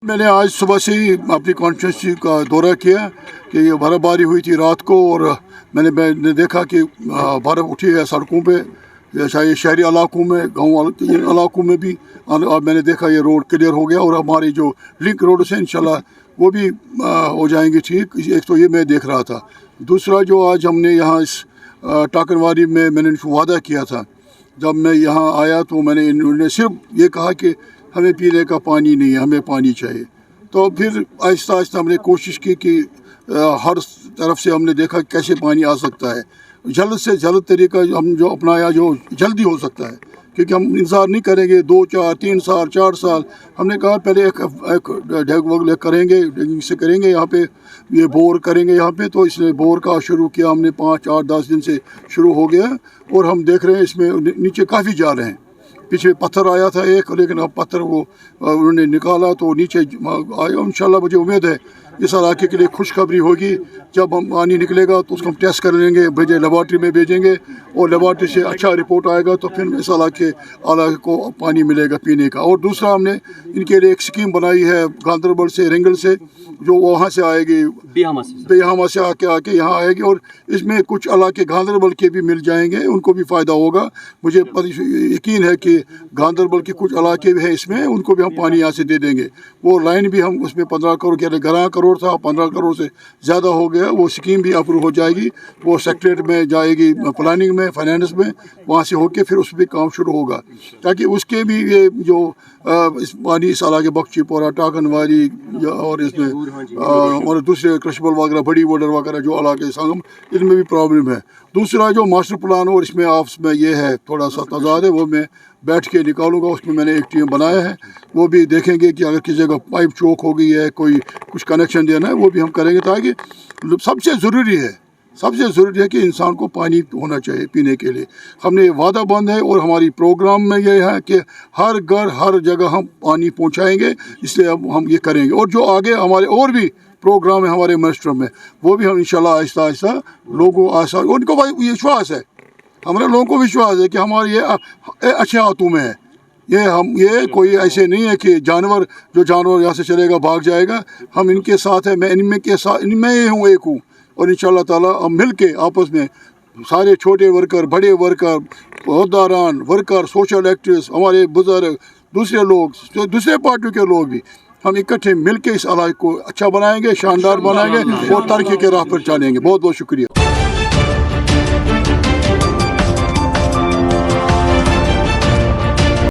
मैंने आज सुबह से ही अपनी कॉन्स्टिट्यूंसी का दौरा किया कि ये बर्फ़बारी हुई थी रात को, और मैंने देखा कि बर्फ़ उठी है सड़कों पे, चाहे शहरी इलाकों में, गाँव इलाकों में भी। और मैंने देखा ये रोड क्लियर हो गया, और हमारी जो लिंक रोड से इंशाल्लाह वो भी हो जाएंगी ठीक। एक तो ये मैं देख रहा था। दूसरा जो आज हमने यहाँ इस टाकनवारी में मैंने इनको वादा किया था, जब मैं यहाँ आया तो इन्होंने सिर्फ ये कहा कि हमें पीने का पानी नहीं है, हमें पानी चाहिए। तो फिर आहिस्ता आहिस्ता हमने कोशिश की कि हर तरफ से हमने देखा कैसे पानी आ सकता है। जल्द से जल्द तरीका हम जो अपनाया जो जल्दी हो सकता है, क्योंकि हम इंतज़ार नहीं करेंगे 2, 4, 3 साल, 4 साल। हमने कहा पहले एक ढैग वगैरह करेंगे, ढैगिंग से करेंगे, यहाँ पे ये बोर करेंगे यहाँ पे। तो इसने बोर का शुरू किया हमने 5, 8, 10 दिन से शुरू हो गया, और हम देख रहे हैं इसमें नीचे काफ़ी जा रहे हैं। पीछे पत्थर आया था एक, लेकिन अब पत्थर वो उन्होंने निकाला तो नीचे आया। इंशाल्लाह मुझे उम्मीद है इस इलाके के लिए खुशखबरी होगी। जब हम पानी निकलेगा तो उसको हम टेस्ट कर लेंगे, भेजे लेबॉर्ट्री में भेजेंगे, और लेबॉर्ट्री से अच्छा रिपोर्ट आएगा तो फिर इस इलाके को पानी मिलेगा पीने का। और दूसरा हमने इनके लिए एक स्कीम बनाई है गांदरबल से, रिंगल से, जो वहाँ से आएगी, बेहामा से आके यहाँ आएगी, और इसमें कुछ इलाके गांदरबल के भी मिल जाएंगे, उनको भी फ़ायदा होगा। मुझे यकीन है कि गांदरबल के कुछ इलाके भी हैं इसमें, उनको भी हम पानी यहाँ से दे देंगे। वो लाइन भी हम उसमें 15 करोड़ के 11 करोड़ था, 15 करोड़ से ज़्यादा हो गया। वो स्कीम भी अप्रूव हो जाएगी, वो सेक्रेटरीट में जाएगी, प्लानिंग में, फाइनेंस में, वहाँ से होके फिर उस पर काम शुरू होगा, ताकि उसके भी ये जो इस पानी इस इलाके बख्शीपोरा, टाकनवारी और इसमें और दूसरे कृष्णबल वगैरह, बड़ी बॉर्डर वगैरह जो इलाके संगम, इनमें भी प्रॉब्लम है। दूसरा जो मास्टर प्लान और इसमें आपस में ये है थोड़ा सा तजाद है, वो मैं बैठ के निकालूंगा। उसमें मैंने एक टीम बनाया है, वो भी देखेंगे कि अगर किसी जगह पाइप चोक हो गई है, कोई कुछ कनेक्शन देना है, वो भी हम करेंगे। ताकि सबसे ज़रूरी है कि इंसान को पानी होना चाहिए पीने के लिए। हमने वादा बंद है, और हमारी प्रोग्राम में ये है कि हर घर हर जगह हम पानी पहुंचाएंगे, इसलिए अब हम ये करेंगे। और जो आगे हमारे और भी प्रोग्राम है हमारे मिनिस्टर में, वो भी हम इंशाल्लाह आहिस्ता आहिस्ता लोगों उनको विश्वास है, हमारे लोगों को विश्वास है कि हमारे ये अच्छे हाथों में है। ये कोई ऐसे नहीं है कि जानवर यहाँ से चलेगा भाग जाएगा। हम इनके साथ है, मैं इनमें ही हूँ, एक हूँ। और इंशाल्लाह ताला हम मिल के आपस में सारे छोटे वर्कर, बड़े वर्कर, पौधारान वर्कर, सोशल एक्टिविस्ट, हमारे बुजुर्ग, दूसरे लोग, दूसरे पार्टियों के लोग भी, हम इकट्ठे मिल के इस इलाके को अच्छा बनाएंगे, शानदार बनाएंगे, और तरक्की के राह पर चलेंगे। बहुत बहुत शुक्रिया।